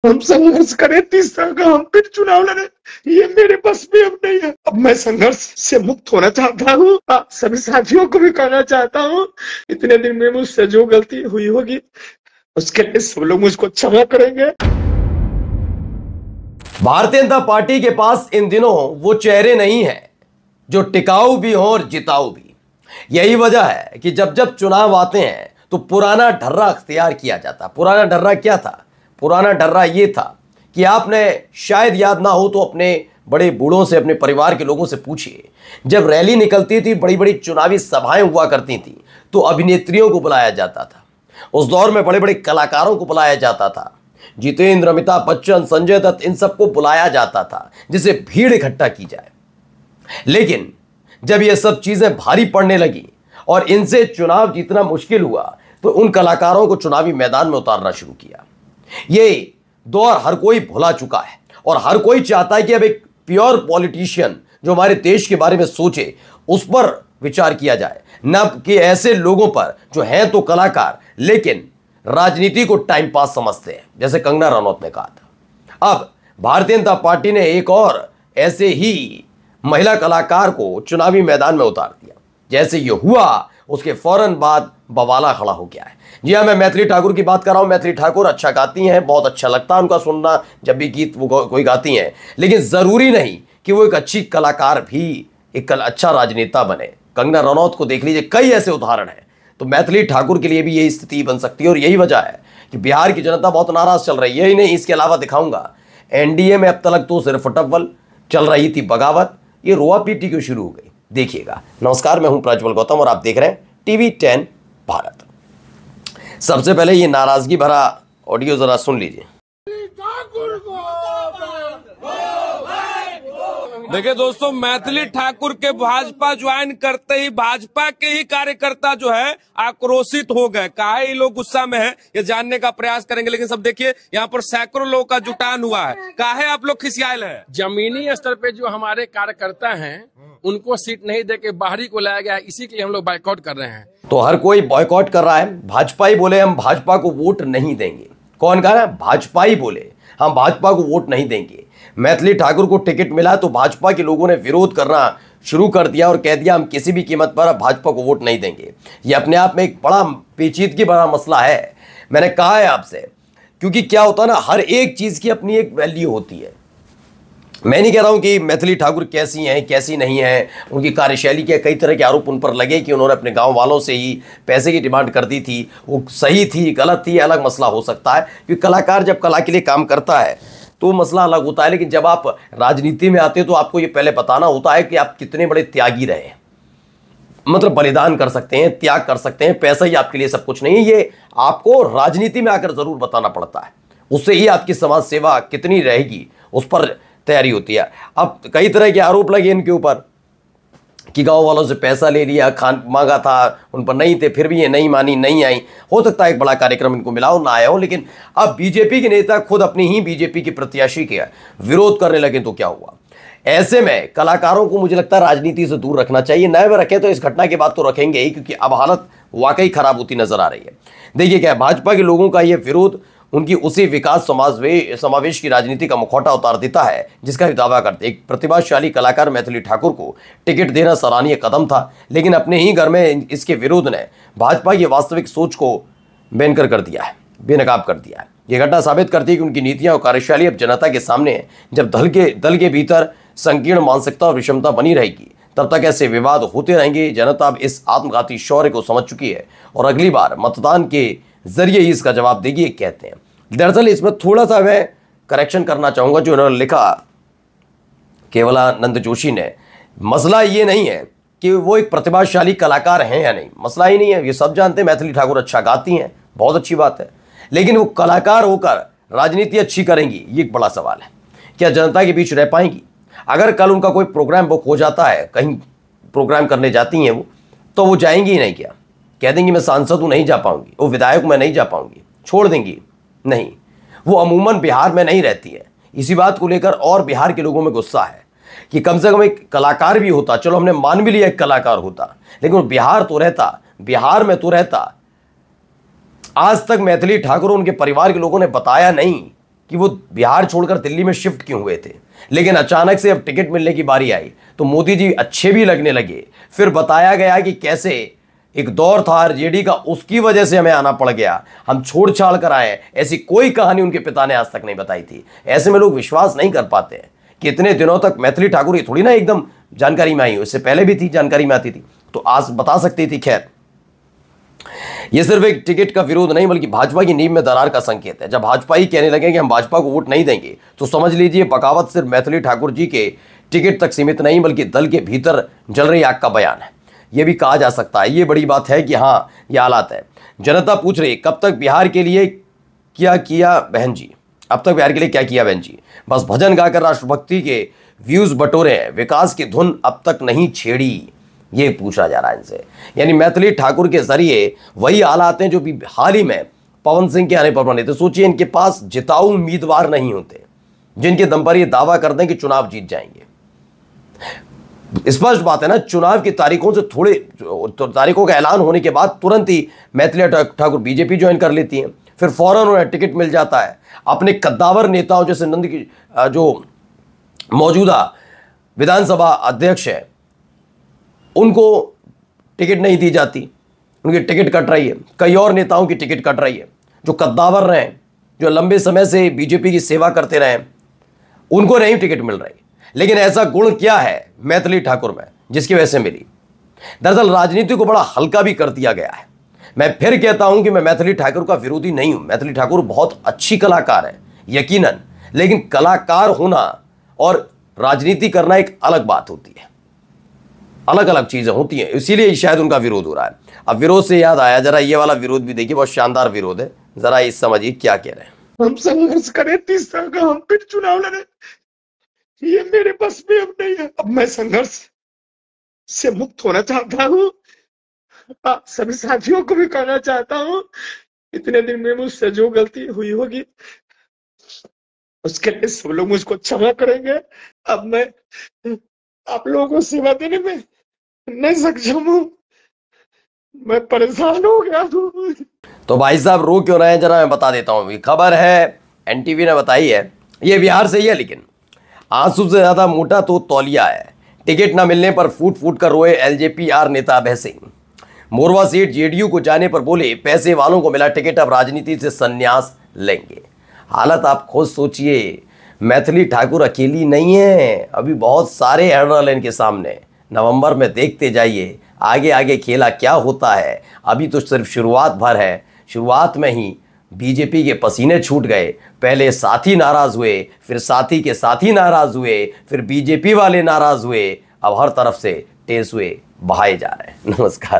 हम संघर्ष करें 30 साल का, हम फिर चुनाव लड़े, ये मेरे बस में अब नहीं है। अब मैं संघर्ष से मुक्त होना चाहता हूँ। सभी साथियों को भी कहना चाहता हूँ, इतने दिन में मुझसे जो गलती हुई होगी उसके लिए सब लोग मुझको क्षमा करेंगे। भारतीय जनता पार्टी के पास इन दिनों वो चेहरे नहीं है जो टिकाऊ भी हो और जिताऊ भी। यही वजह है कि जब जब चुनाव आते हैं तो पुराना ढर्रा अख्तियार किया जाता। पुराना ढर्रा क्या था? पुराना ढर्रा ये था कि आपने शायद याद ना हो तो अपने बड़े बूढ़ों से, अपने परिवार के लोगों से पूछिए, जब रैली निकलती थी, बड़ी बड़ी चुनावी सभाएं हुआ करती थी, तो अभिनेत्रियों को बुलाया जाता था। उस दौर में बड़े बड़े कलाकारों को बुलाया जाता था। जितेंद्र, अमिताभ बच्चन, संजय दत्त, इन सबको बुलाया जाता था जिसे भीड़ इकट्ठा की जाए। लेकिन जब ये सब चीजें भारी पड़ने लगी और इनसे चुनाव जीतना मुश्किल हुआ तो उन कलाकारों को चुनावी मैदान में उतारना शुरू किया। ये दौर हर कोई भुला चुका है और हर कोई चाहता है कि अब एक प्योर पॉलिटिशियन जो हमारे देश के बारे में सोचे उस पर विचार किया जाए, न कि ऐसे लोगों पर जो हैं तो कलाकार लेकिन राजनीति को टाइम पास समझते हैं, जैसे कंगना रनौत ने कहा था। अब भारतीय जनता पार्टी ने एक और ऐसे ही महिला कलाकार को चुनावी मैदान में उतार दिया। जैसे ये हुआ उसके फौरन बाद बवाला खड़ा हो गया है। जी हाँ, मैं मैथिली ठाकुर की बात कर रहा हूं। मैथिली ठाकुर अच्छा गाती हैं, बहुत अच्छा लगता है उनका सुनना जब भी गीत वो कोई गाती हैं, लेकिन जरूरी नहीं कि वो एक अच्छी कलाकार भी एक अच्छा राजनेता बने। कंगना रनौत को देख लीजिए, कई ऐसे उदाहरण हैं। तो मैथिली ठाकुर के लिए भी यही स्थिति बन सकती है और यही वजह है कि बिहार की जनता बहुत नाराज चल रही है। यही नहीं, इसके अलावा दिखाऊंगा एनडीए में अब तक तो सिर्फ टब्बल चल रही थी बगावत, ये रोआ पीटी क्यों शुरू हो गई, देखिएगा। नमस्कार, मैं हूं प्रज्वल गौतम और आप देख रहे हैं टीवी 10 भारत। सबसे पहले ये नाराजगी भरा ऑडियो जरा सुन लीजिए। देखिए दोस्तों, मैथिली ठाकुर के भाजपा ज्वाइन करते ही भाजपा के ही कार्यकर्ता जो है आक्रोशित हो गए। काहे ये लोग गुस्सा में है ये जानने का प्रयास करेंगे, लेकिन सब देखिए यहाँ पर सैकड़ों लोगों का जुटान हुआ है। काहे आप लोग खिसियाल है? जमीनी स्तर पे जो हमारे कार्यकर्ता हैं उनको सीट नहीं देके बाहरी को लाया गया है, इसी के लिए हम लोग बाइकआउट कर रहे हैं। तो हर कोई बॉयकॉट कर रहा है। भाजपा ही बोले हम भाजपा को वोट नहीं देंगे। कौन कह रहा है? भाजपा ही बोले हम भाजपा को वोट नहीं देंगे। मैथिली ठाकुर को टिकट मिला तो भाजपा के लोगों ने विरोध करना शुरू कर दिया और कह दिया हम किसी भी कीमत पर भाजपा को वोट नहीं देंगे। ये अपने आप में एक बड़ा पेचीदगी भरा मसला है। मैंने कहा है आपसे, क्योंकि क्या होता है ना, हर एक चीज की अपनी एक वैल्यू होती है। मैं नहीं कह रहा हूं कि मैथिली ठाकुर कैसी हैं कैसी नहीं है, उनकी कार्यशैली के कई तरह के आरोप उन पर लगे कि उन्होंने अपने गांव वालों से ही पैसे की डिमांड कर दी थी। वो सही थी गलत थी अलग मसला हो सकता है, क्योंकि कलाकार जब कला के लिए काम करता है तो मसला अलग होता है। लेकिन जब आप राजनीति में आते हो तो आपको ये पहले बताना होता है कि आप कितने बड़े त्यागी रहे हैं। मतलब बलिदान कर सकते हैं, त्याग कर सकते हैं, पैसा ही आपके लिए सब कुछ नहीं है। ये आपको राजनीति में आकर जरूर बताना पड़ता है, उससे ही आपकी समाज सेवा कितनी रहेगी उस पर तैयारी होती है। अब कई तरह के आरोप लगे इनके ऊपर कि गांव वालों से पैसा ले लिया, खान मांगा था, उन पर नहीं थे, फिर भी ये नहीं मानी, नहीं आई। हो सकता है एक बड़ा कार्यक्रम इनको मिला हो, ना आया हो, लेकिन अब बीजेपी के नेता खुद अपनी ही बीजेपी की प्रत्याशी के विरोध करने लगे तो क्या हुआ? ऐसे में कलाकारों को मुझे लगता है राजनीति से दूर रखना चाहिए। नए में रखे तो इस घटना के बाद तो रखेंगे ही, क्योंकि अब हालत वाकई खराब होती नजर आ रही है। देखिए क्या, भाजपा के लोगों का यह विरोध उनकी उसी विकास समावेश की राजनीति का मुखौटा उतार देता है जिसका भी दावा करते। एक प्रतिभाशाली कलाकार मैथिली ठाकुर को टिकट देना सराहनीय कदम था, लेकिन अपने ही घर में इसके विरोध ने भाजपा की वास्तविक सोच को बेनकाब कर दिया है। यह घटना साबित करती है कि उनकी नीतियां और कार्यशैली अब जनता के सामने है। जब दल के भीतर संकीर्ण मानसिकता और विषमता बनी रहेगी तब तक ऐसे विवाद होते रहेंगे। जनता अब इस आत्मघाती शौर्य को समझ चुकी है और अगली बार मतदान के जरिए ही इसका जवाब देगी, कहते हैं। दरअसल इसमें थोड़ा सा मैं करेक्शन करना चाहूंगा जो उन्होंने लिखा केवलानंद जोशी ने। मसला ये नहीं है कि वो एक प्रतिभाशाली कलाकार हैं या नहीं, मसला ही नहीं है। ये सब जानते हैं मैथिली ठाकुर अच्छा गाती हैं, बहुत अच्छी बात है, लेकिन वो कलाकार होकर राजनीति अच्छी करेंगी, ये एक बड़ा सवाल है। क्या जनता के बीच रह पाएंगी? अगर कल उनका कोई प्रोग्राम बुक हो जाता है, कहीं प्रोग्राम करने जाती हैं वो, तो वो जाएंगी ही नहीं? क्या कह देंगी मैं सांसद हूं नहीं जा पाऊंगी, वो विधायक मैं नहीं जा पाऊंगी, छोड़ देंगी? नहीं, वो अमूमन बिहार में नहीं रहती है। इसी बात को लेकर और बिहार के लोगों में गुस्सा है कि कम से कम एक कलाकार भी होता, चलो हमने मान भी लिया एक कलाकार होता, लेकिन वो बिहार में तो रहता। आज तक मैथिली ठाकुर उनके परिवार के लोगों ने बताया नहीं कि वो बिहार छोड़कर दिल्ली में शिफ्ट क्यों हुए थे, लेकिन अचानक से अब टिकट मिलने की बारी आई तो मोदी जी अच्छे भी लगने लगे। फिर बताया गया कि कैसे एक दौर था आरजेडी का, उसकी वजह से हमें आना पड़ गया, हम छोड़ छाड़ कर आए। ऐसी कोई कहानी उनके पिता ने आज तक नहीं बताई थी। ऐसे में लोग विश्वास नहीं कर पाते हैं कि इतने दिनों तक मैथिली ठाकुर ये थोड़ी ना एकदम जानकारी में आई, उससे पहले भी थी, जानकारी में आती थी तो आज बता सकती थी। खैर, यह सिर्फ एक टिकट का विरोध नहीं बल्कि भाजपा की नींव में दरार का संकेत है। जब भाजपा ही कहने लगे कि हम भाजपा को वोट नहीं देंगे तो समझ लीजिए बगावत सिर्फ मैथिली ठाकुर जी के टिकट तक सीमित नहीं बल्कि दल के भीतर जल रही आग का बयान है। यह भी कहा जा सकता है, यह बड़ी बात है कि हाँ यह हालात है। जनता पूछ रही कब तक बिहार के लिए क्या किया बहन जी, अब तक बिहार के लिए क्या किया बहन जी। बस भजन गाकर राष्ट्रभक्ति के व्यूज बटोरे हैं, विकास की धुन अब तक नहीं छेड़ी, ये पूछा जा रहा है इनसे। यानी मैथिली ठाकुर के जरिए वही हालात हैं जो भी हाल ही में पवन सिंह के आने पर बने थे। सोचिए इनके पास जिताऊ उम्मीदवार नहीं होते जिनके दम पर ये दावा कर दें कि चुनाव जीत जाएंगे। स्पष्ट बात है ना, चुनाव की तारीखों से थोड़े तारीखों का ऐलान होने के बाद तुरंत ही मैथिली ठाकुर बीजेपी ज्वाइन कर लेती हैं, फिर फौरन उन्हें टिकट मिल जाता है। अपने कद्दावर नेताओं जैसे नंद की जो मौजूदा विधानसभा अध्यक्ष है उनको टिकट नहीं दी जाती, उनकी टिकट कट रही है। कई और नेताओं की टिकट कट रही है जो कद्दावर रहे, जो लंबे समय से बीजेपी की सेवा करते रहे, उनको नहीं टिकट मिल रही। लेकिन ऐसा गुण क्या है मैथिली ठाकुर में जिसकी वजह से मिली? दरअसल राजनीति को बड़ा हल्का भी कर दिया गया है। मैं फिर कहता हूं कि मैं मैथिली ठाकुर का विरोधी नहीं हूं। मैथिली ठाकुर बहुत अच्छी कलाकार है यकीनन, लेकिन कलाकार होना और राजनीति करना एक अलग बात होती है, अलग अलग चीजें होती हैं, इसीलिए शायद उनका विरोध हो रहा है। अब विरोध से याद आया, जरा ये वाला विरोध भी देखिए, बहुत शानदार विरोध है, जरा इस समझिए क्या कह रहे हैं। हम संघर्ष करें 30 साल का, हम फिर चुनाव लड़े, ये मेरे बस में अब नहीं है। अब मैं संघर्ष से मुक्त होना चाहता हूँ। सभी साथियों को भी कहना चाहता हूँ, इतने दिन में मुझसे जो गलती हुई होगी उसके लिए सब लोग मुझको क्षमा करेंगे। अब मैं आप लोगों को सेवा देने में नहीं सक्षम हूँ, मैं परेशान हो गया हूँ। तो भाई साहब रो क्यों रहे हैं, जरा मैं बता देता हूँ। खबर है एनटीवी ने बताई है, ये बिहार से ही है, लेकिन आंसू से ज्यादा मोटा तो तौलिया है। टिकट न मिलने पर फूट फूट कर रोए एलजेपीआर नेता अभय सिंह। मोरवा सीट जेडीयू को जाने पर बोले पैसे वालों को मिला टिकट, अब राजनीति से संन्यास लेंगे। हालत आप खुद सोचिए, मैथिली ठाकुर अकेली नहीं है, अभी बहुत सारे हर्डल इनके सामने। नवंबर में देखते जाइए आगे आगे खेला क्या होता है। अभी तो सिर्फ शुरुआत भर है, शुरुआत में ही बीजेपी के पसीने छूट गए। पहले साथी नाराज हुए, फिर साथी के साथी नाराज हुए, फिर बीजेपी वाले नाराज हुए, अब हर तरफ से टेसुए बहाए जा रहे हैं। नमस्कार।